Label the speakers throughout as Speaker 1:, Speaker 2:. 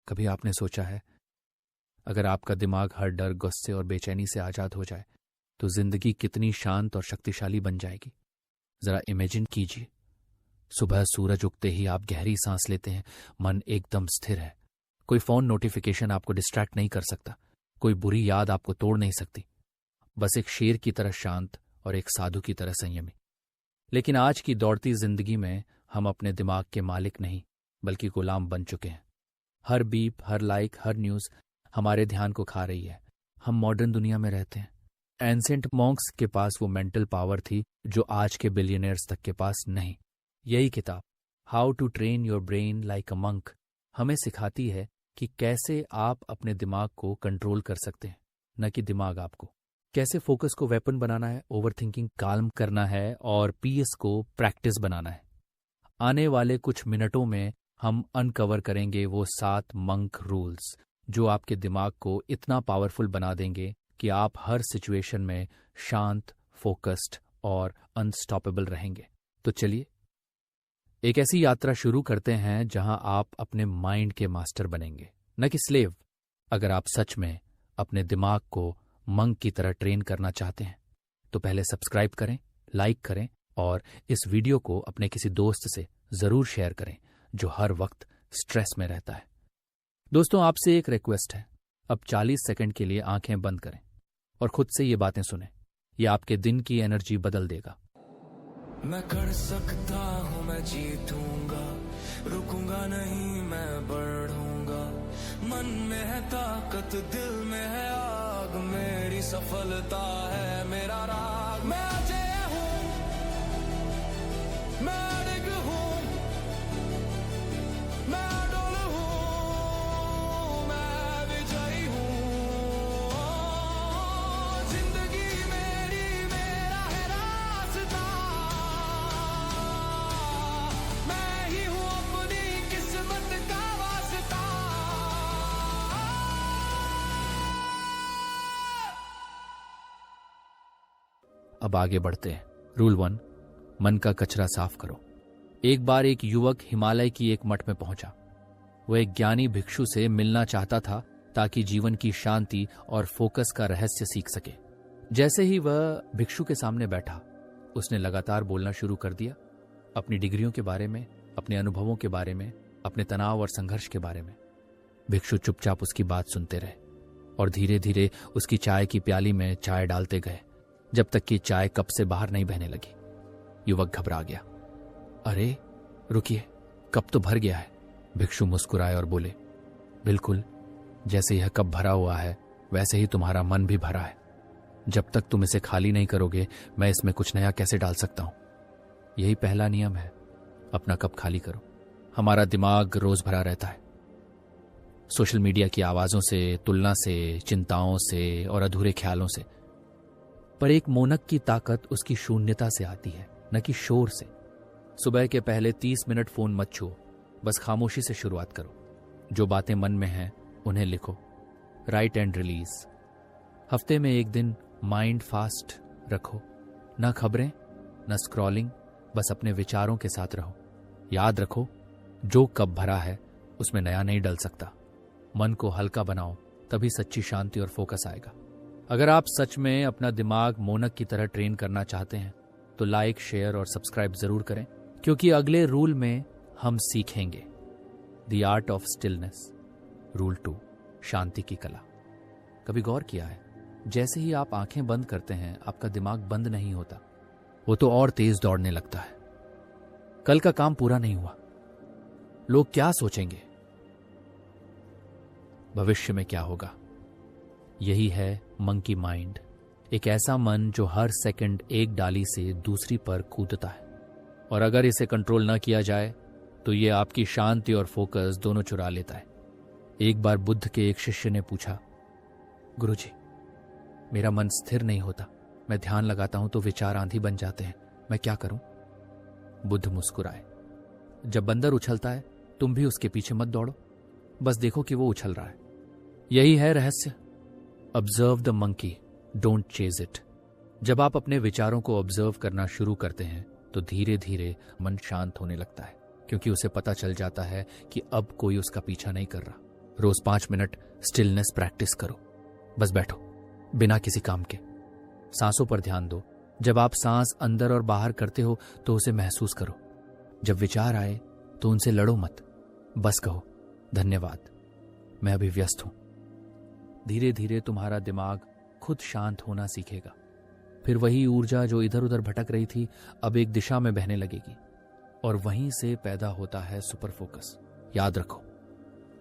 Speaker 1: कभी आपने सोचा है, अगर आपका दिमाग हर डर, गुस्से और बेचैनी से आजाद हो जाए तो जिंदगी कितनी शांत और शक्तिशाली बन जाएगी। जरा इमेजिन कीजिए, सुबह सूरज उगते ही आप गहरी सांस लेते हैं, मन एकदम स्थिर है। कोई फोन नोटिफिकेशन आपको डिस्ट्रैक्ट नहीं कर सकता, कोई बुरी याद आपको तोड़ नहीं सकती। बस एक शेर की तरह शांत और एक साधु की तरह संयमी। लेकिन आज की दौड़ती जिंदगी में हम अपने दिमाग के मालिक नहीं बल्कि गुलाम बन चुके हैं। हर बीप, हर लाइक, हर न्यूज हमारे ध्यान को खा रही है। हम मॉडर्न दुनिया में रहते हैं। एंसेंट मॉन्क्स के पास वो मेंटल पावर थी जो आज के बिलियनियर्स तक के पास नहीं। यही किताब how to train your brain like a monk हमें सिखाती है कि कैसे आप अपने दिमाग को कंट्रोल कर सकते हैं, न कि दिमाग आपको। कैसे फोकस को वेपन बनाना है, ओवर थिंकिंग काल्म करना है और पीस को प्रैक्टिस बनाना है। आने वाले कुछ मिनटों में हम अनकवर करेंगे वो 7 मंक रूल्स जो आपके दिमाग को इतना पावरफुल बना देंगे कि आप हर सिचुएशन में शांत, फोकस्ड और अनस्टॉपेबल रहेंगे। तो चलिए एक ऐसी यात्रा शुरू करते हैं जहां आप अपने माइंड के मास्टर बनेंगे, न कि स्लेव। अगर आप सच में अपने दिमाग को मंक की तरह ट्रेन करना चाहते हैं तो पहले सब्सक्राइब करें, लाइक करें और इस वीडियो को अपने किसी दोस्त से जरूर शेयर करें जो हर वक्त स्ट्रेस में रहता है। दोस्तों, आपसे एक रिक्वेस्ट है, अब 40 सेकंड के लिए आंखें बंद करें और खुद से ये बातें सुनें। ये आपके दिन की एनर्जी बदल देगा।
Speaker 2: मैं कर सकता हूँ, मैं जीतूंगा, रुकूंगा नहीं, मैं बढ़ूंगा। मन में है ताकत, दिल में है आग, मेरी सफलता है मेरा राग। मैं अजय हूँ, मैं अड़िग हूँ, मैं अडोल हूँ, मैं विजयी हूँ। जिंदगी मेरी, मेरा है रास्ता, मैं ही हूँ अपनी किस्मत का वास्ता।
Speaker 1: अब आगे बढ़ते हैं। रूल 1, मन का कचरा साफ करो। एक बार एक युवक हिमालय की एक मठ में पहुंचा। वो एक ज्ञानी भिक्षु से मिलना चाहता था ताकि जीवन की शांति और फोकस का रहस्य सीख सके। जैसे ही वह भिक्षु के सामने बैठा, उसने लगातार बोलना शुरू कर दिया, अपनी डिग्रियों के बारे में, अपने अनुभवों के बारे में, अपने तनाव और संघर्ष के बारे में। भिक्षु चुपचाप उसकी बात सुनते रहे और धीरे धीरे उसकी चाय की प्याली में चाय डालते गए, जब तक कि चाय कप से बाहर नहीं बहने लगी। युवक घबरा गया। अरे रुकिए, कप तो भर गया है। भिक्षु मुस्कुराए और बोले, बिल्कुल, जैसे यह कप भरा हुआ है वैसे ही तुम्हारा मन भी भरा है। जब तक तुम इसे खाली नहीं करोगे, मैं इसमें कुछ नया कैसे डाल सकता हूं। यही पहला नियम है, अपना कप खाली करो। हमारा दिमाग रोज भरा रहता है, सोशल मीडिया की आवाजों से, तुलना से, चिंताओं से और अधूरे ख्यालों से। पर एक मोनक की ताकत उसकी शून्यता से आती है, न कि शोर से। सुबह के पहले 30 मिनट फोन मत छुओ, बस खामोशी से शुरुआत करो। जो बातें मन में हैं उन्हें लिखो, राइट एंड रिलीज। हफ्ते में एक दिन माइंड फास्ट रखो, न खबरें, न स्क्रॉलिंग, बस अपने विचारों के साथ रहो। याद रखो, जो कप भरा है उसमें नया नहीं डल सकता। मन को हल्का बनाओ, तभी सच्ची शांति और फोकस आएगा। अगर आप सच में अपना दिमाग मोनक की तरह ट्रेन करना चाहते हैं तो लाइक, शेयर और सब्सक्राइब जरूर करें, क्योंकि अगले रूल में हम सीखेंगे the art of stillness. Rule 2, शांति की कला। कभी गौर किया है, जैसे ही आप आंखें बंद करते हैं आपका दिमाग बंद नहीं होता, वो तो और तेज दौड़ने लगता है। कल का काम पूरा नहीं हुआ, लोग क्या सोचेंगे, भविष्य में क्या होगा। यही है मंकी माइंड, एक ऐसा मन जो हर सेकंड एक डाली से दूसरी पर कूदता है। और अगर इसे कंट्रोल न किया जाए तो ये आपकी शांति और फोकस दोनों चुरा लेता है। एक बार बुद्ध के एक शिष्य ने पूछा, गुरुजी, मेरा मन स्थिर नहीं होता, मैं ध्यान लगाता हूं तो विचार आंधी बन जाते हैं, मैं क्या करूं। बुद्ध मुस्कुराए, जब बंदर उछलता है तुम भी उसके पीछे मत दौड़ो, बस देखो कि वो उछल रहा है। यही है रहस्य, observe the monkey, don't chase it. जब आप अपने विचारों को ऑब्जर्व करना शुरू करते हैं तो धीरे धीरे मन शांत होने लगता है, क्योंकि उसे पता चल जाता है कि अब कोई उसका पीछा नहीं कर रहा। रोज 5 मिनट स्टिलनेस प्रैक्टिस करो। बस बैठो, बिना किसी काम के। सांसों पर ध्यान दो। जब आप सांस अंदर और बाहर करते हो तो उसे महसूस करो। जब विचार आए तो उनसे लड़ो मत, बस कहो धन्यवाद, मैं अभी व्यस्त हूं। धीरे धीरे तुम्हारा दिमाग खुद शांत होना सीखेगा। फिर वही ऊर्जा जो इधर उधर भटक रही थी अब एक दिशा में बहने लगेगी और वहीं से पैदा होता है सुपर फोकस। याद रखो,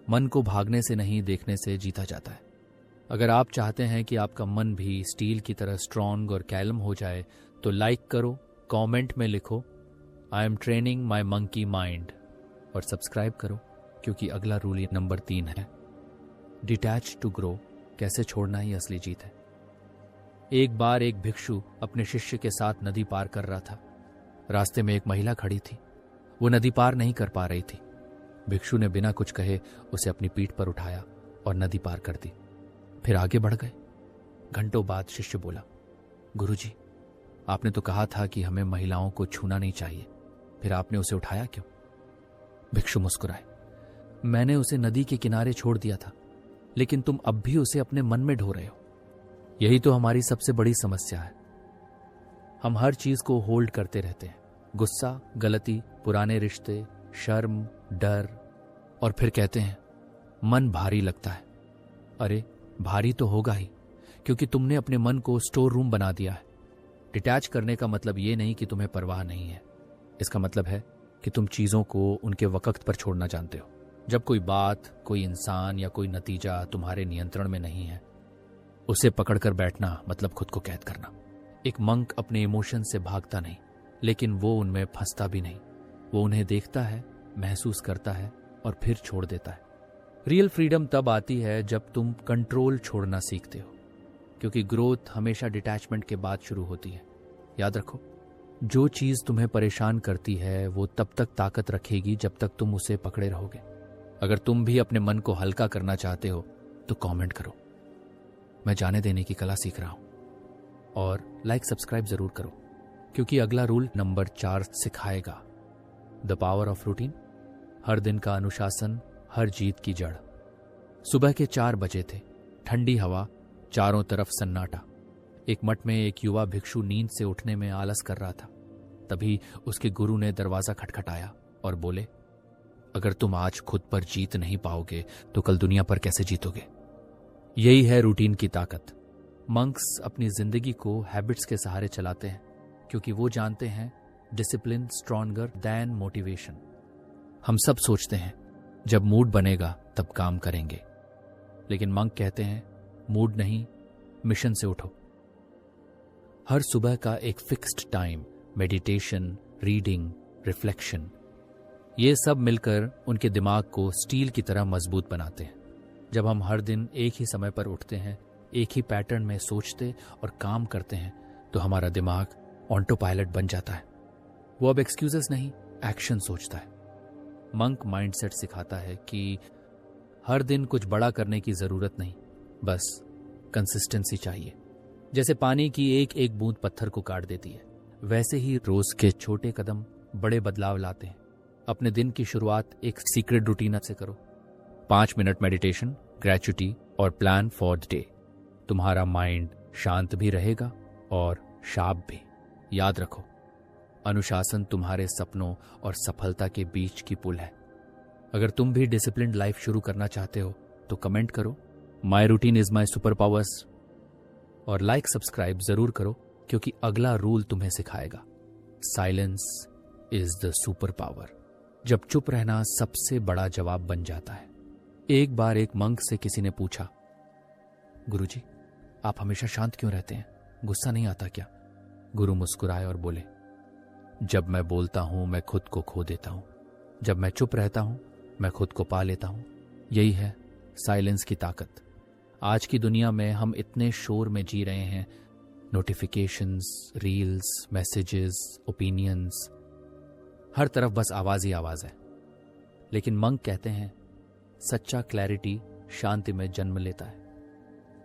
Speaker 1: मन को भागने से नहीं, देखने से जीता जाता है। अगर आप चाहते हैं कि आपका मन भी स्टील की तरह स्ट्रॉन्ग और कैलम हो जाए तो लाइक करो, कमेंट में लिखो I am training my monkey mind और सब्सक्राइब करो, क्योंकि अगला रूल नंबर 3 है, डिटैच टू ग्रो। कैसे छोड़ना ही असली जीत है। एक बार एक भिक्षु अपने शिष्य के साथ नदी पार कर रहा था। रास्ते में एक महिला खड़ी थी। वो नदी पार नहीं कर पा रही थी। भिक्षु ने बिना कुछ कहे उसे अपनी पीठ पर उठाया और नदी पार कर दी। फिर आगे बढ़ गए। घंटों बाद शिष्य बोला, गुरुजी, आपने तो कहा था कि हमें महिलाओं को छूना नहीं चाहिए, फिर आपने उसे उठाया क्यों? भिक्षु मुस्कुराए, मैंने उसे नदी के किनारे छोड़ दिया था, लेकिन तुम अब भी उसे अपने मन में ढो रहे हो। यही तो हमारी सबसे बड़ी समस्या है। हम हर चीज को होल्ड करते रहते हैं, गुस्सा, गलती, पुराने रिश्ते, शर्म, डर, और फिर कहते हैं मन भारी लगता है। अरे भारी तो होगा ही, क्योंकि तुमने अपने मन को स्टोर रूम बना दिया है। डिटैच करने का मतलब ये नहीं कि तुम्हें परवाह नहीं है। इसका मतलब है कि तुम चीजों को उनके वक्त पर छोड़ना जानते हो। जब कोई बात, कोई इंसान या कोई नतीजा तुम्हारे नियंत्रण में नहीं है, उसे पकड़कर बैठना मतलब खुद को कैद करना। एक मंक अपने इमोशन से भागता नहीं, लेकिन वो उनमें फंसता भी नहीं। वो उन्हें देखता है, महसूस करता है और फिर छोड़ देता है। रियल फ्रीडम तब आती है जब तुम कंट्रोल छोड़ना सीखते हो, क्योंकि ग्रोथ हमेशा डिटैचमेंट के बाद शुरू होती है। याद रखो, जो चीज तुम्हें परेशान करती है वो तब तक ताकत रखेगी जब तक तुम उसे पकड़े रहोगे। अगर तुम भी अपने मन को हल्का करना चाहते हो तो कमेंट करो, मैं जाने देने की कला सीख रहा हूं, और लाइक सब्सक्राइब जरूर करो, क्योंकि अगला रूल नंबर 4 सिखाएगा द पावर ऑफ रूटीन। हर दिन का अनुशासन हर जीत की जड़। सुबह के 4 बजे थे, ठंडी हवा, चारों तरफ सन्नाटा। एक मठ में एक युवा भिक्षु नींद से उठने में आलस कर रहा था। तभी उसके गुरु ने दरवाजा खटखटाया और बोले, अगर तुम आज खुद पर जीत नहीं पाओगे तो कल दुनिया पर कैसे जीतोगे? यही है रूटीन की ताकत। मंक्स अपनी जिंदगी को हैबिट्स के सहारे चलाते हैं, क्योंकि वो जानते हैं डिसिप्लिन स्ट्रॉन्गर दैन मोटिवेशन। हम सब सोचते हैं जब मूड बनेगा तब काम करेंगे, लेकिन मंक कहते हैं मूड नहीं, मिशन से उठो। हर सुबह का एक fixed time, meditation, reading, reflection, ये सब मिलकर उनके दिमाग को स्टील की तरह मजबूत बनाते हैं। जब हम हर दिन एक ही समय पर उठते हैं, एक ही पैटर्न में सोचते और काम करते हैं, तो हमारा दिमाग ऑटो पायलट बन जाता है। वो अब एक्सक्यूजेस नहीं, एक्शन सोचता है। मंक माइंडसेट सिखाता है कि हर दिन कुछ बड़ा करने की जरूरत नहीं, बस कंसिस्टेंसी चाहिए। जैसे पानी की एक एक बूंद पत्थर को काट देती है, वैसे ही रोज के छोटे कदम बड़े बदलाव लाते हैं। अपने दिन की शुरुआत एक सीक्रेट रूटीन से करो। 5 मिनट मेडिटेशन, ग्रेचुटी और प्लान फॉर द डे। तुम्हारा माइंड शांत भी रहेगा और शार्प भी। याद रखो, अनुशासन तुम्हारे सपनों और सफलता के बीच की पुल है। अगर तुम भी डिसिप्लिन्ड लाइफ शुरू करना चाहते हो तो कमेंट करो, my routine is my super powers, और लाइक सब्सक्राइब जरूर करो, क्योंकि अगला रूल तुम्हें सिखाएगा silence is the super power. जब चुप रहना सबसे बड़ा जवाब बन जाता है। एक बार एक मंक से किसी ने पूछा, गुरुजी, आप हमेशा शांत क्यों रहते हैं? गुस्सा नहीं आता क्या? गुरु मुस्कुराए और बोले, जब मैं बोलता हूं मैं खुद को खो देता हूं, जब मैं चुप रहता हूं मैं खुद को पा लेता हूं। यही है साइलेंस की ताकत। आज की दुनिया में हम इतने शोर में जी रहे हैं, नोटिफिकेशंस, रील्स, मैसेजेस, ओपिनियंस, हर तरफ बस आवाज ही आवाज है। लेकिन मंक कहते हैं सच्चा क्लैरिटी शांति में जन्म लेता है।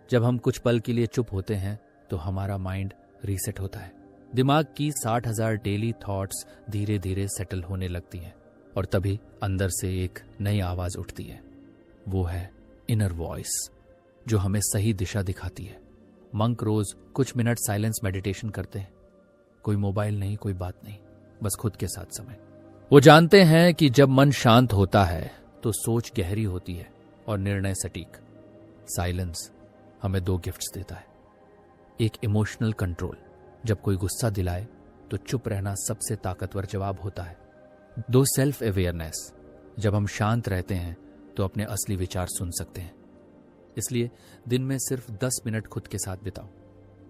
Speaker 1: जब हम कुछ पल के लिए चुप होते हैं तो हमारा माइंड रीसेट होता है। दिमाग की 60,000 डेली थॉट्स धीरे धीरे सेटल होने लगती हैं, और तभी अंदर से एक नई आवाज उठती है, वो है इनर वॉइस जो हमें सही दिशा दिखाती है। मंक रोज कुछ मिनट साइलेंस मेडिटेशन करते हैं। कोई मोबाइल नहीं, कोई बात नहीं, बस खुद के साथ समय। वो जानते हैं कि जब मन शांत होता है तो सोच गहरी होती है और निर्णय सटीक। साइलेंस हमें 2 गिफ्ट्स देता है। एक इमोशनल कंट्रोल, जब कोई गुस्सा दिलाए तो चुप रहना सबसे ताकतवर जवाब होता है। 2 सेल्फ अवेयरनेस, जब हम शांत रहते हैं तो अपने असली विचार सुन सकते हैं। इसलिए दिन में सिर्फ 10 मिनट खुद के साथ बिताओ।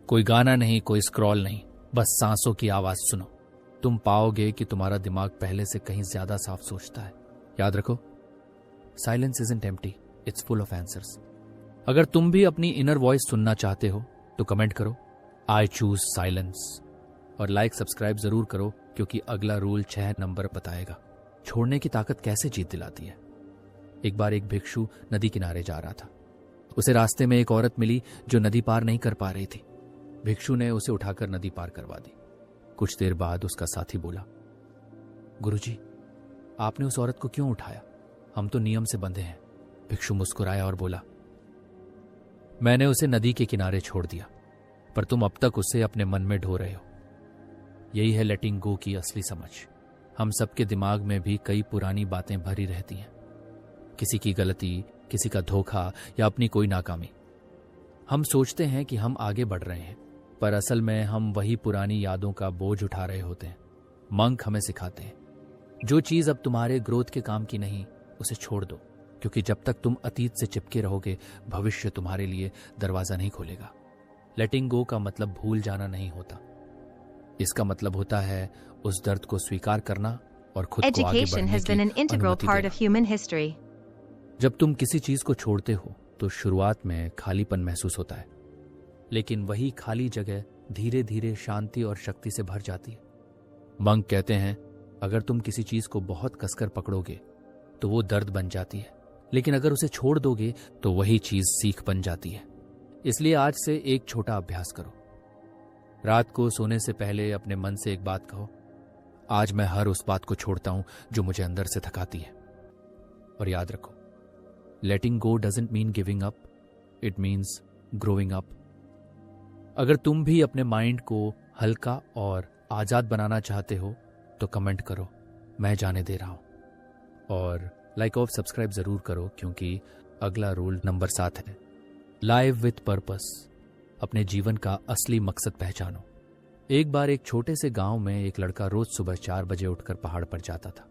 Speaker 1: कोई गाना नहीं, कोई स्क्रॉल नहीं, बस सांसों की आवाज सुनो। तुम पाओगे कि तुम्हारा दिमाग पहले से कहीं ज्यादा साफ सोचता है। याद रखो, silence isn't empty, it's full of answers. अगर तुम भी अपनी इनर वॉइस सुनना चाहते हो तो कमेंट करो आई चूज साइलेंस, और लाइक सब्सक्राइब जरूर करो, क्योंकि अगला रूल 6 नंबर बताएगा छोड़ने की ताकत कैसे जीत दिलाती है। एक बार एक भिक्षु नदी किनारे जा रहा था। उसे रास्ते में एक औरत मिली जो नदी पार नहीं कर पा रही थी। भिक्षु ने उसे उठाकर नदी पार करवा दी। कुछ देर बाद उसका साथी बोला, गुरुजी, आपने उस औरत को क्यों उठाया? हम तो नियम से बंधे हैं। भिक्षु मुस्कुराया और बोला, मैंने उसे नदी के किनारे छोड़ दिया, पर तुम अब तक उसे अपने मन में ढो रहे हो। यही है लेटिंग गो की असली समझ। हम सबके दिमाग में भी कई पुरानी बातें भरी रहती हैं, किसी की गलती, किसी का धोखा या अपनी कोई नाकामी। हम सोचते हैं कि हम आगे बढ़ रहे हैं, पर असल में हम वही पुरानी यादों का बोझ उठा रहे होते हैं। मंक हमें सिखाते हैं, जो चीज अब तुम्हारे ग्रोथ के काम की नहीं, उसे छोड़ दो, क्योंकि जब तक तुम अतीत से चिपके रहोगे, भविष्य तुम्हारे लिए दरवाजा नहीं खोलेगा। लेटिंग गो का मतलब भूल जाना नहीं होता। इसका मतलब होता है उस दर्द को स्वीकार करना और खुद को आगे बढ़ने की अनुमति देना। जब तुम किसी चीज को छोड़ते हो तो शुरुआत में खालीपन महसूस होता है, लेकिन वही खाली जगह धीरे धीरे शांति और शक्ति से भर जाती है। मंक कहते हैं, अगर तुम किसी चीज को बहुत कसकर पकड़ोगे तो वो दर्द बन जाती है, लेकिन अगर उसे छोड़ दोगे तो वही चीज सीख बन जाती है। इसलिए आज से एक छोटा अभ्यास करो। रात को सोने से पहले अपने मन से एक बात कहो, आज मैं हर उस बात को छोड़ता हूं जो मुझे अंदर से थकाती है। और याद रखो, letting go doesn't mean giving up, it means growing up. अगर तुम भी अपने माइंड को हल्का और आजाद बनाना चाहते हो तो कमेंट करो, मैं जाने दे रहा हूं। और लाइक और सब्सक्राइब जरूर करो, क्योंकि अगला रूल नंबर 7 है, लाइव विथ पर्पस। अपने जीवन का असली मकसद पहचानो। एक बार एक छोटे से गांव में एक लड़का रोज सुबह 4 बजे उठकर पहाड़ पर जाता था।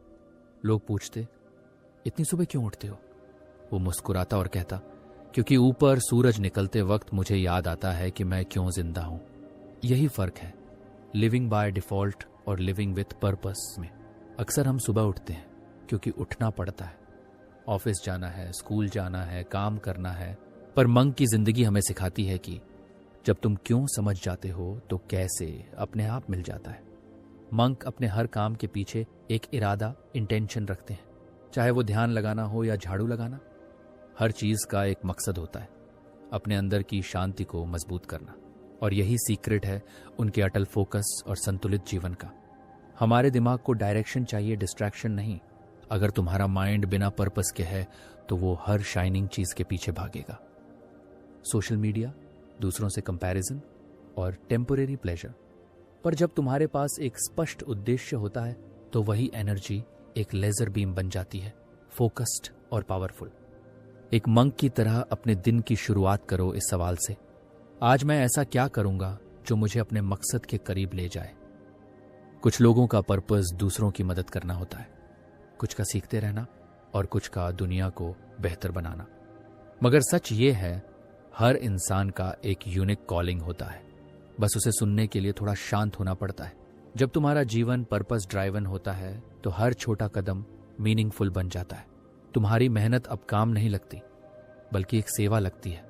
Speaker 1: लोग पूछते, इतनी सुबह क्यों उठते हो? वो मुस्कुराता और कहता, क्योंकि ऊपर सूरज निकलते वक्त मुझे याद आता है कि मैं क्यों जिंदा हूं। यही फर्क है लिविंग बाय डिफॉल्ट और लिविंग विथ पर्पस में। अक्सर हम सुबह उठते हैं क्योंकि उठना पड़ता है, ऑफिस जाना है, स्कूल जाना है, काम करना है, पर मंक की जिंदगी हमें सिखाती है कि जब तुम क्यों समझ जाते हो तो कैसे अपने आप मिल जाता है। मंक अपने हर काम के पीछे एक इरादा, इंटेंशन रखते हैं, चाहे वो ध्यान लगाना हो या झाड़ू लगाना। हर चीज का एक मकसद होता है, अपने अंदर की शांति को मजबूत करना, और यही सीक्रेट है उनके अटल फोकस और संतुलित जीवन का। हमारे दिमाग को डायरेक्शन चाहिए, डिस्ट्रैक्शन नहीं। अगर तुम्हारा माइंड बिना पर्पस के है तो वो हर शाइनिंग चीज के पीछे भागेगा। सोशल मीडिया, दूसरों से कंपैरिजन और टेम्परेरी प्लेजर। पर जब तुम्हारे पास एक स्पष्ट उद्देश्य होता है तो वही एनर्जी एक लेजर बीम बन जाती है, फोकस्ड और पावरफुल। एक मंक की तरह अपने दिन की शुरुआत करो इस सवाल से, आज मैं ऐसा क्या करूंगा जो मुझे अपने मकसद के करीब ले जाए। कुछ लोगों का पर्पस दूसरों की मदद करना होता है, कुछ का सीखते रहना और कुछ का दुनिया को बेहतर बनाना। मगर सच ये है, हर इंसान का एक यूनिक कॉलिंग होता है, बस उसे सुनने के लिए थोड़ा शांत होना पड़ता है। जब तुम्हारा जीवन पर्पस ड्राइवन होता है तो हर छोटा कदम मीनिंगफुल बन जाता है। तुम्हारी मेहनत अब काम नहीं लगती, बल्कि एक सेवा लगती है।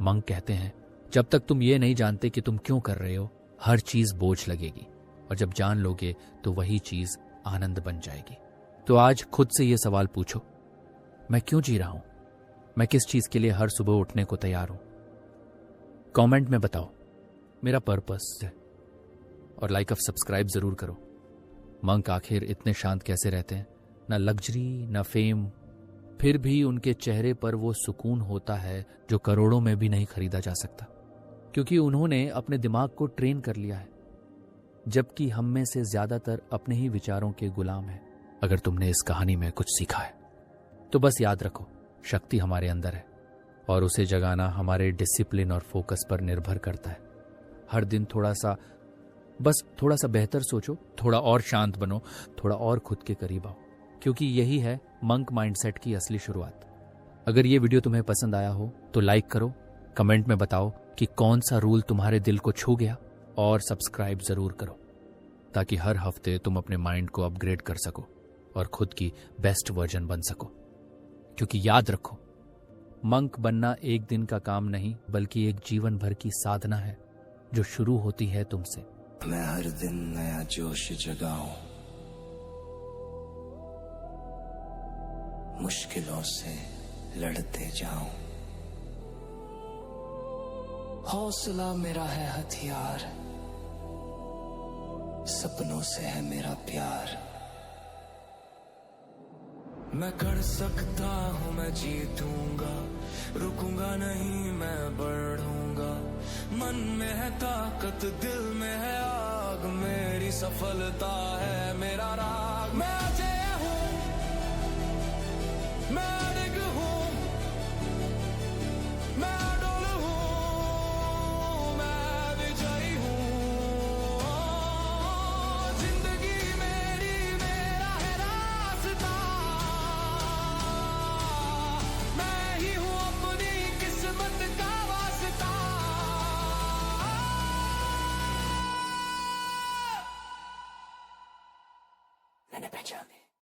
Speaker 1: मंक कहते हैं, जब तक तुम ये नहीं जानते कि तुम क्यों कर रहे हो, हर चीज बोझ लगेगी, और जब जान लोगे तो वही चीज आनंद बन जाएगी। तो आज खुद से ये सवाल पूछो, मैं क्यों जी रहा हूं? मैं किस चीज के लिए हर सुबह उठने को तैयार हूं? कमेंट में बताओ मेरा पर्पस है, और लाइक और सब्सक्राइब जरूर करो। मंक आखिर इतने शांत कैसे रहते हैं? ना लग्जरी, ना फेम, फिर भी उनके चेहरे पर वो सुकून होता है जो करोड़ों में भी नहीं खरीदा जा सकता, क्योंकि उन्होंने अपने दिमाग को ट्रेन कर लिया है। जबकि हम में से ज्यादातर अपने ही विचारों के गुलाम हैं। अगर तुमने इस कहानी में कुछ सीखा है तो बस याद रखो, शक्ति हमारे अंदर है और उसे जगाना हमारे डिसिप्लिन और फोकस पर निर्भर करता है। हर दिन थोड़ा सा बेहतर सोचो, थोड़ा और शांत बनो, थोड़ा और खुद के करीब आओ, क्योंकि यही है मंक माइंडसेट की असली शुरुआत। अगर ये वीडियो तुम्हें पसंद आया हो तो लाइक करो, कमेंट में बताओ कि कौन सा रूल तुम्हारे दिल को छू गया, और सब्सक्राइब जरूर करो ताकि हर हफ्ते तुम अपने माइंड को अपग्रेड कर सको और खुद की बेस्ट वर्जन बन सको। क्योंकि याद रखो, मंक बनना एक दिन का काम नहीं बल्कि एक जीवन भर की साधना है जो शुरू होती है तुमसे।
Speaker 2: मैं हर दिन नया जोश जगाऊं, मुश्किलों से लड़ते जाऊं। हौसला मेरा है हथियार, सपनों से है मेरा प्यार। मैं कर सकता हूँ, मैं जीतूंगा, रुकूंगा नहीं मैं बढ़ूंगा। मन में है ताकत, दिल में है आग, मेरी सफलता है मेरा राग। मैं